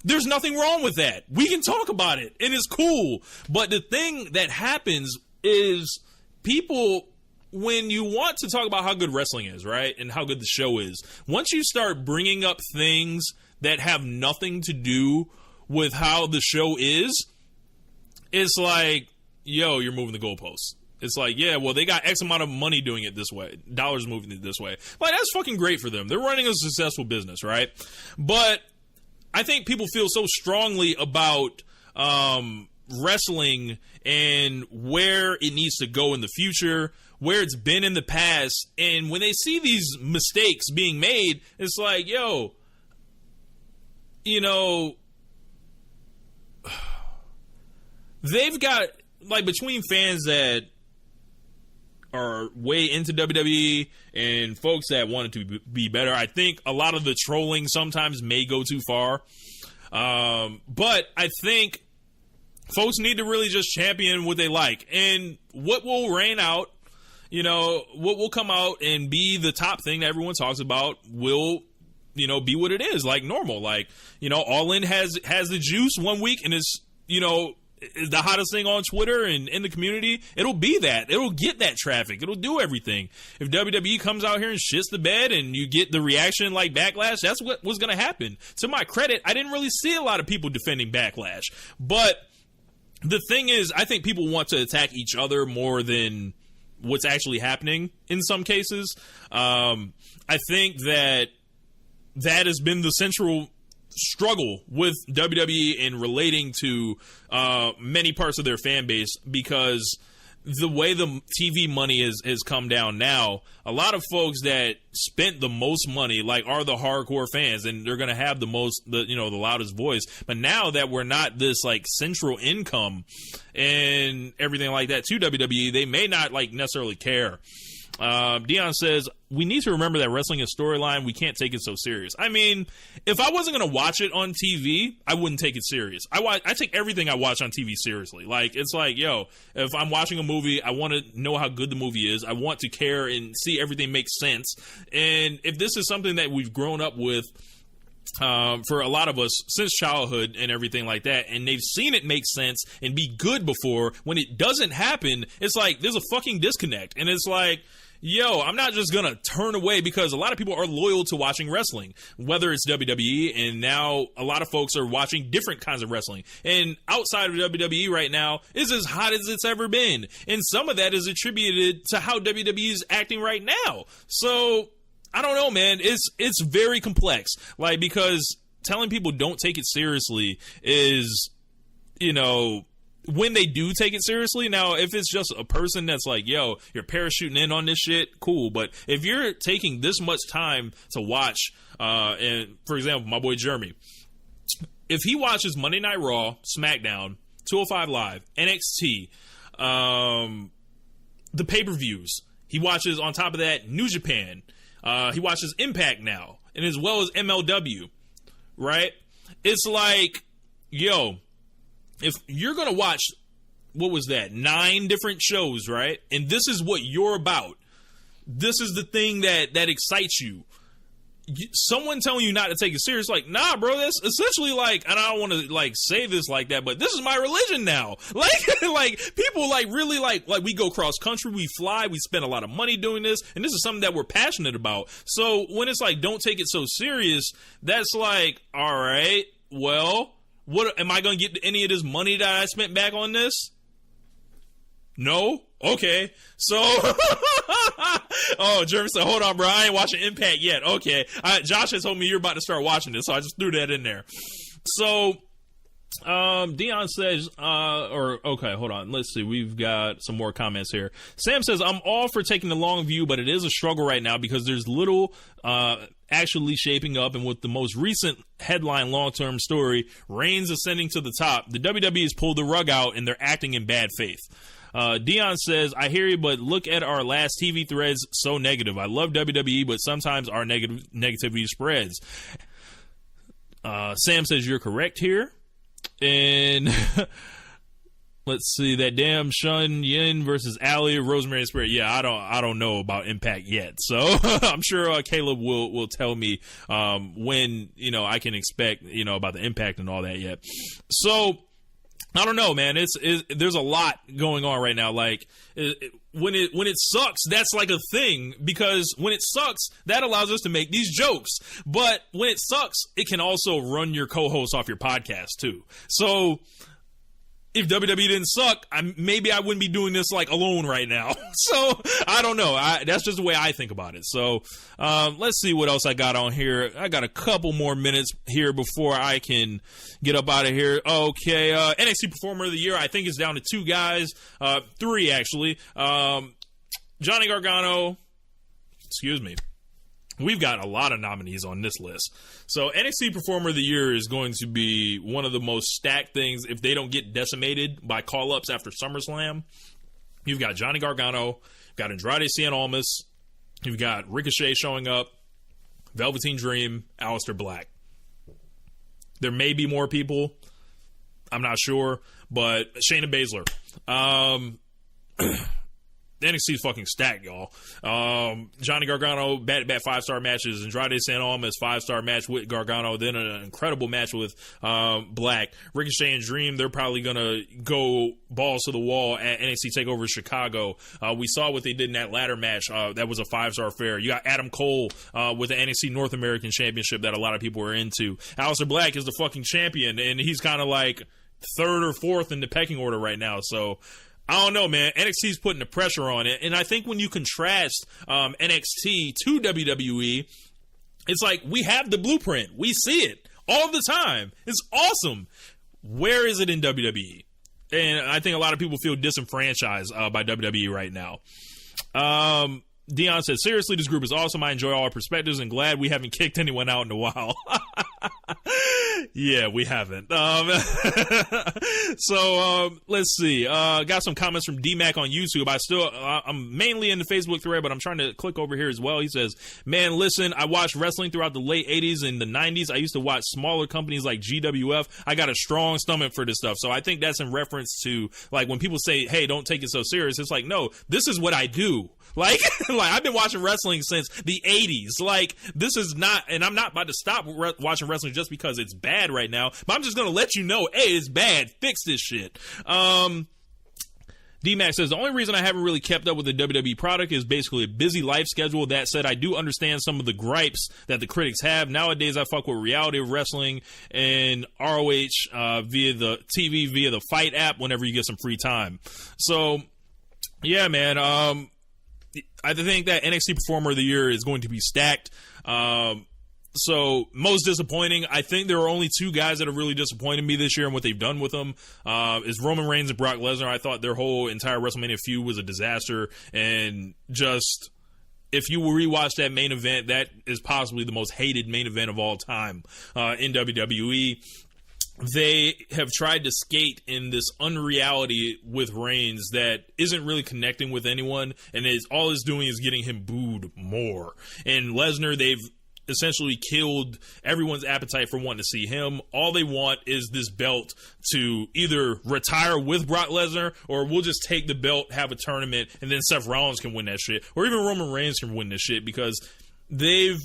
[SPEAKER 6] There's nothing wrong with that. We can talk about it, and it's cool. But the thing that happens is people, when you want to talk about how good wrestling is, right, and how good the show is, once you start bringing up things that have nothing to do with how the show is, it's like, yo, you're moving the goalposts. It's like, yeah, well, they got X amount of money doing it this way, dollars moving it this way. Like, that's fucking great for them. They're running a successful business, right? But I think people feel so strongly about wrestling and where it needs to go in the future, where it's been in the past. And when they see these mistakes being made, it's like, yo, they've got, like, between fans that are way into WWE and folks that want it to be better. I think a lot of the trolling sometimes may go too far. But I think folks need to really just champion what they like, and what will reign out, what will come out and be the top thing that everyone talks about will, be what it is, like normal. Like, All In has the juice one week and is the hottest thing on Twitter and in the community. It'll be that. It'll get that traffic. It'll do everything. If WWE comes out here and shits the bed and you get the reaction like Backlash, that's what was going to happen. To my credit, I didn't really see a lot of people defending Backlash. But the thing is, I think people want to attack each other more than what's actually happening in some cases. I think that has been the central struggle with WWE in relating to many parts of their fan base, because the way the TV money has come down now, a lot of folks that spent the most money are the hardcore fans, and they're going to have the loudest voice. But now that we're not this central income and everything like that to WWE, they may not necessarily care. Dion says, we need to remember that wrestling is storyline. We can't take it so serious. I mean, if I wasn't going to watch it on TV, I wouldn't take it serious. I take everything I watch on TV seriously. If I'm watching a movie, I want to know how good the movie is. I want to care and see everything make sense. And if this is something that we've grown up with, for a lot of us since childhood and everything like that, and they've seen it make sense and be good before, when it doesn't happen, it's there's a fucking disconnect. And it's I'm not just gonna turn away, because a lot of people are loyal to watching wrestling, whether it's WWE, and now a lot of folks are watching different kinds of wrestling. And outside of WWE right now is as hot as it's ever been, and some of that is attributed to how WWE is acting right now. So I don't know, man. It's very complex, because telling people don't take it seriously is, when they do take it seriously. Now, if it's just a person that's you're parachuting in on this shit, cool. But if you're taking this much time to watch, and for example, my boy Jeremy, if he watches Monday Night Raw, SmackDown, 205 Live, NXT, the pay-per-views, he watches on top of that New Japan, he watches Impact now, and as well as MLW, right? It's if you're going to watch, 9 different shows, right? And this is what you're about. This is the thing that excites you. Someone telling you not to take it serious, nah, bro, that's essentially and I don't want to say this like that, but this is my religion now. People really we go cross country, we fly, we spend a lot of money doing this, and this is something that we're passionate about. So when it's don't take it so serious, that's all right, well, what am I going to get any of this money that I spent back on this? No? Okay. So, oh, Jeremy said, hold on, bro. I ain't watching Impact yet. Okay. Josh has told me you're about to start watching this, so I just threw that in there. So, Dion says, okay, hold on. Let's see. We've got some more comments here. Sam says, I'm all for taking the long view, but it is a struggle right now because there's little, actually shaping up, and with the most recent headline long-term story, Reigns ascending to the top, the WWE has pulled the rug out and they're acting in bad faith. Dion says, I hear you, but look at our last TV threads, so negative. I love WWE, but sometimes our negativity spreads. Sam says, you're correct here. And let's see, that damn Shun Yin versus Ali, Rosemary Spirit. Yeah, I don't know about Impact yet. So I'm sure Caleb will tell me when, I can expect, about the Impact and all that yet. So I don't know, man. There's a lot going on right now. When it sucks, that's a thing, because when it sucks, that allows us to make these jokes. But when it sucks, it can also run your co-host off your podcast too. So if WWE didn't suck, maybe I wouldn't be doing this alone right now. So I don't know. That's just the way I think about it. So let's see what else I got on here. I got a couple more minutes here before I can get up out of here. Okay, NXT Performer of the Year, I think it's down to 2 guys. 3 actually. Johnny Gargano. Excuse me. We've got a lot of nominees on this list. So NXT Performer of the Year is going to be one of the most stacked things if they don't get decimated by call-ups after SummerSlam. You've got Johnny Gargano, you've got Andrade Cien Almas, you've got Ricochet showing up, Velveteen Dream, Aleister Black. There may be more people. I'm not sure, but Shayna Baszler. NXT's fucking stacked, y'all. Johnny Gargano, back-to-back 5-star matches. Andrade Cien Almas, 5-star match with Gargano. Then an incredible match with Black. Ricochet and Dream, they're probably going to go balls to the wall at NXT TakeOver Chicago. We saw what they did in that ladder match. That was a 5-star affair. You got Adam Cole with the NXT North American Championship that a lot of people are into. Aleister Black is the fucking champion, and he's kind of like third or fourth in the pecking order right now. So I don't know, man. NXT's putting the pressure on it. And I think when you contrast NXT to WWE, it's like we have the blueprint. We see it all the time. It's awesome. Where is it in WWE? And I think a lot of people feel disenfranchised by WWE right now. Dion says, seriously, this group is awesome. I enjoy all our perspectives and glad we haven't kicked anyone out in a while. Yeah, we haven't. So let's see. Got some comments from D-Mac on YouTube. I'm mainly in the Facebook thread, but I'm trying to click over here as well. He says, man, listen, I watched wrestling throughout the late 80s and the 90s. I used to watch smaller companies like GWF. I got a strong stomach for this stuff. So I think that's in reference to, like, when people say, hey, don't take it so serious. It's like, no, this is what I do. Like I've been watching wrestling since the 80s. Like, this is not, and I'm not about to stop watching wrestling just because it's bad right now, but I'm just going to let you know, hey, it's bad. Fix this shit. D-Mac says, the only reason I haven't really kept up with the WWE product is basically a busy life schedule. That said, I do understand some of the gripes that the critics have. Nowadays, I fuck with reality of wrestling and ROH via the TV, via the Fight app whenever you get some free time. So, yeah, man, I think that NXT Performer of the Year is going to be stacked. So, most disappointing, I think there are only two guys that have really disappointed me this year and what they've done with them is Roman Reigns and Brock Lesnar. I thought their whole entire WrestleMania feud was a disaster, and just, if you rewatch that main event, that is possibly the most hated main event of all time in WWE. They have tried to skate in this unreality with Reigns that isn't really connecting with anyone, and all it's doing is getting him booed more. And Lesnar, they've essentially killed everyone's appetite for wanting to see him. All they want is this belt to either retire with Brock Lesnar, or we'll just take the belt, have a tournament, and then Seth Rollins can win that shit, or even Roman Reigns can win this shit, because they've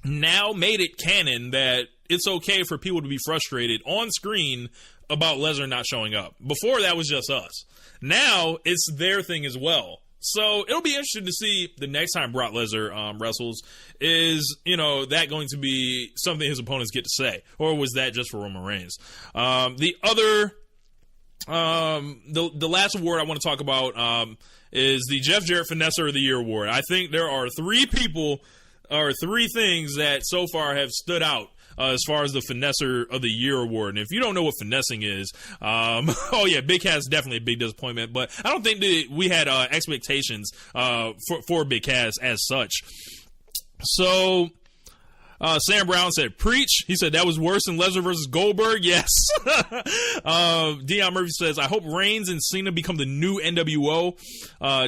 [SPEAKER 6] now made it canon that it's okay for people to be frustrated on screen about Lesnar not showing up. Before, that was just us. Now, it's their thing as well. So, it'll be interesting to see the next time Brock Lesnar wrestles. Is, that going to be something his opponents get to say? Or was that just for Roman Reigns? The last award I want to talk about is the Jeff Jarrett Finesser of the Year award. I think there are three things that so far have stood out as far as the Finesser of the Year award. And if you don't know what finessing is, oh yeah, Big Cass is definitely a big disappointment, but I don't think that we had expectations for Big Cass as such. So, Sam Brown said, preach. He said that was worse than Lesnar versus Goldberg. Yes. Dion Murphy says, I hope Reigns and Cena become the new NWO.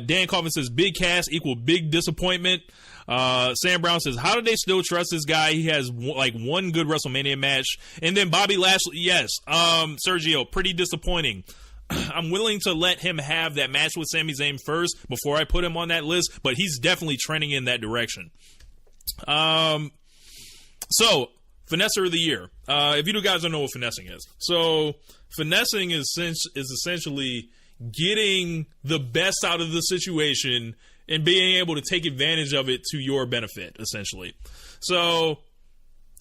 [SPEAKER 6] Dan Coffin says, Big Cass equal big disappointment. Sam Brown says, how do they still trust this guy? He has one good WrestleMania match. And then Bobby Lashley, yes. Sergio, pretty disappointing. I'm willing to let him have that match with Sami Zayn first before I put him on that list, but he's definitely trending in that direction. So, Finesser of the Year. If you guys don't know what finessing is. So, finessing is essentially getting the best out of the situation and being able to take advantage of it to your benefit, essentially. So,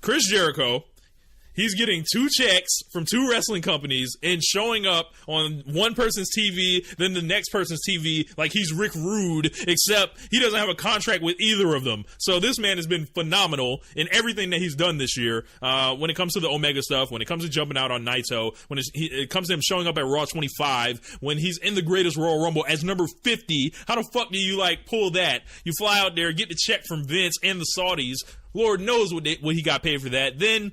[SPEAKER 6] Chris Jericho, he's getting 2 checks from 2 wrestling companies and showing up on one person's TV, then the next person's TV, like he's Rick Rude, except he doesn't have a contract with either of them. So this man has been phenomenal in everything that he's done this year. When it comes to the Omega stuff, when it comes to jumping out on Naito, when it comes to him showing up at Raw 25, when he's in the Greatest Royal Rumble as number 50, how the fuck do you pull that? You fly out there, get the check from Vince and the Saudis. Lord knows what he got paid for that. Then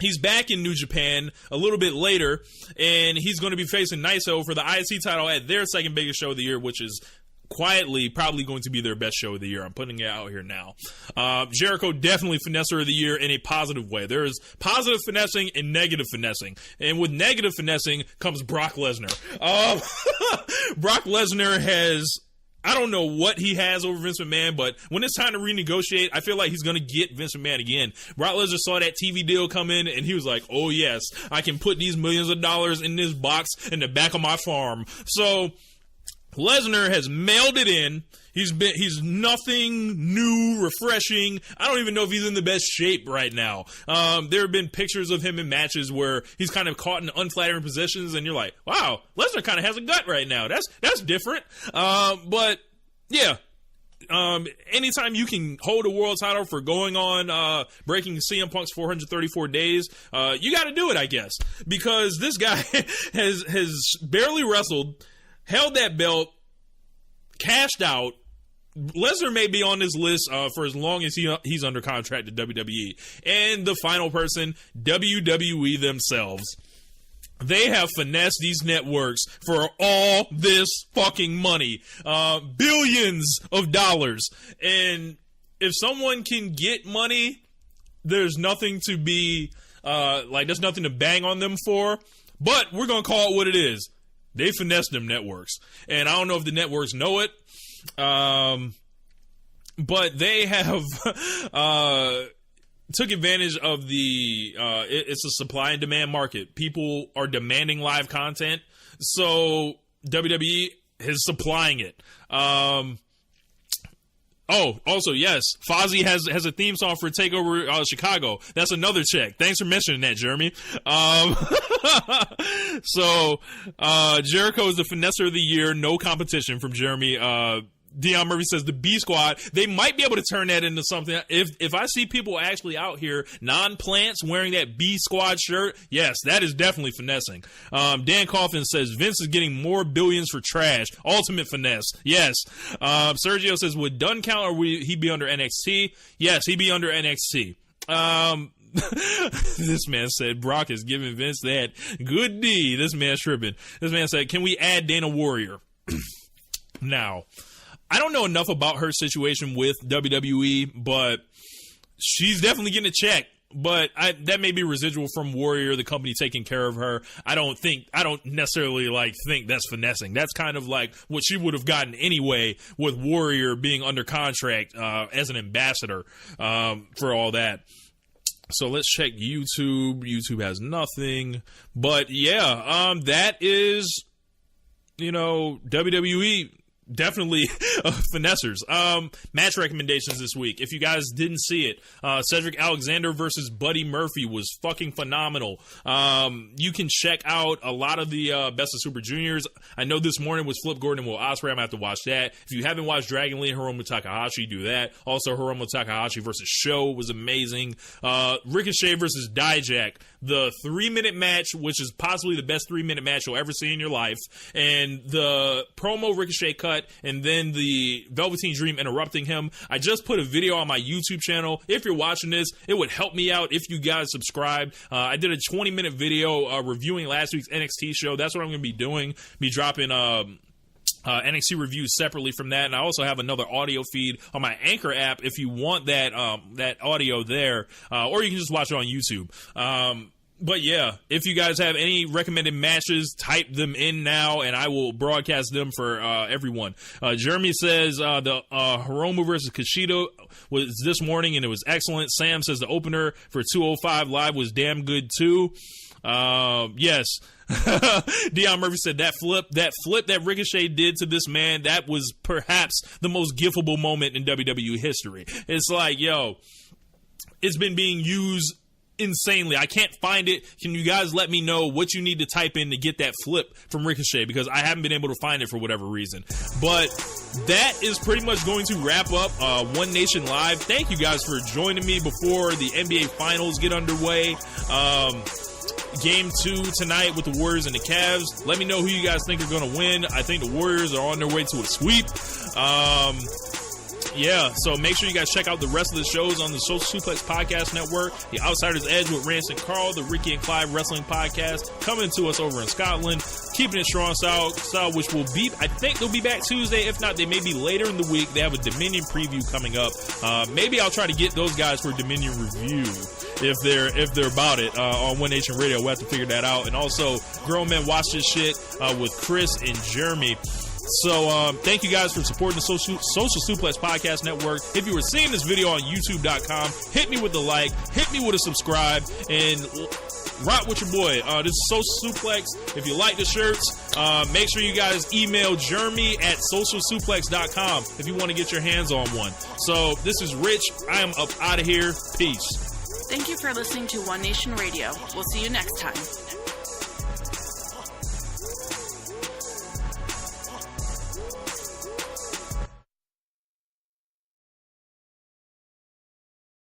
[SPEAKER 6] he's back in New Japan a little bit later, and he's going to be facing Naito for the IC title at their second biggest show of the year, which is quietly probably going to be their best show of the year. I'm putting it out here now. Jericho, definitely finesser of the year in a positive way. There is positive finessing and negative finessing. And with negative finessing comes Brock Lesnar. Brock Lesnar has, I don't know what he has over Vince McMahon, but when it's time to renegotiate, I feel like he's going to get Vince McMahon again. Brock Lesnar saw that TV deal come in, and he was like, oh yes, I can put these millions of dollars in this box in the back of my farm. So Lesnar has mailed it in. He's nothing new, refreshing. I don't even know if he's in the best shape right now. There have been pictures of him in matches where he's kind of caught in unflattering positions, and you're like, wow, Lesnar kind of has a gut right now. That's different. But yeah. Anytime you can hold a world title for going on, breaking CM Punk's 434 days, you got to do it, I guess, because this guy has barely wrestled, held that belt, cashed out. Lesnar may be on this list for as long as he's under contract to WWE. And the final person, WWE themselves. They have finessed these networks for all this fucking money. Billions of dollars. And if someone can get money, there's nothing to be, there's nothing to bang on them for. But we're going to call it what it is. They finessed them networks. And I don't know if the networks know it. But they have took advantage of the it's a supply and demand market. People are demanding live content, so WWE is supplying it. Also, yes, Fozzy has a theme song for TakeOver Chicago. That's another check. Thanks for mentioning that, Jeremy. So Jericho is the finesser of the year. No competition from Jeremy. Dion Murphy says the B Squad, they might be able to turn that into something. If I see people actually out here, non-plants, wearing that B Squad shirt, yes, that is definitely finessing. Dan Coffin says Vince is getting more billions for trash. Ultimate finesse. Yes. Sergio says, would Dunn count or would he be under NXT? Yes, he'd be under NXT. This man said Brock is giving Vince that good D. This man's tripping. This man said, can we add Dana Warrior? Now, I don't know enough about her situation with WWE, but she's definitely getting a check. But that may be residual from Warrior, the company taking care of her. I don't necessarily think that's finessing. That's kind of like what she would have gotten anyway with Warrior being under contract as an ambassador for all that. So let's check YouTube. YouTube has nothing. But yeah, that is, WWE. Definitely finessers. Match recommendations this week. If you guys didn't see it, Cedric Alexander versus Buddy Murphy was fucking phenomenal. You can check out a lot of the Best of Super Juniors. I know this morning was Flip Gordon and Will Ospreay. I'm going to have to watch that. If you haven't watched Dragon Lee and Hiromu Takahashi, do that. Also, Hiromu Takahashi versus Sho was amazing. Ricochet versus Dijak. The 3-minute match, which is possibly the best 3-minute match you'll ever see in your life. And the promo Ricochet cut, and then the Velveteen Dream interrupting him. I just put a video on my YouTube channel. If you're watching this, it would help me out if you guys subscribe. I did a 20-minute video reviewing last week's NXT show. That's what I'm going to be doing. Be dropping NXT reviews separately from that, and I also have another audio feed on my Anchor app if you want that audio there, or you can just watch it on YouTube. But yeah, if you guys have any recommended matches, type them in now, and I will broadcast them for everyone. Jeremy says the Hiromu versus Kushida was this morning, and it was excellent. Sam says the opener for 205 Live was damn good too. Yes. Dion Murphy said that flip that Ricochet did to this man, that was perhaps the most gifable moment in WWE history. It's like, yo, it's been being used insanely. I can't find it. Can you guys let me know what you need to type in to get that flip from Ricochet, because I haven't been able to find it for whatever reason. But that is pretty much going to wrap up One Nation Live. Thank you guys for joining me before the NBA Finals get underway. Game 2 tonight with the Warriors and the Cavs. Let me know who you guys think are going to win. I think the Warriors are on their way to a sweep. Yeah, so make sure you guys check out the rest of the shows on the Social Suplex Podcast Network. The Outsider's Edge with Rance and Carl, the Ricky and Clive Wrestling Podcast, coming to us over in Scotland. Keeping It Strong style, which will be, I think they'll be back Tuesday. If not, they may be later in the week. They have a Dominion preview coming up. Maybe I'll try to get those guys for a Dominion review if they're about it on One Nation Radio. We'll have to figure that out. And also, Grown Men Watch This Shit with Chris and Jeremy. So thank you guys for supporting the Social Suplex Podcast Network. If you were seeing this video on YouTube.com, hit me with a like, hit me with a subscribe, and rock with your boy. This is Social Suplex. If you like the shirts, make sure you guys email Jeremy at socialsuplex.com if you want to get your hands on one. So this is Rich. I am up out of here. Peace.
[SPEAKER 1] Thank you for listening to One Nation Radio. We'll see you next time.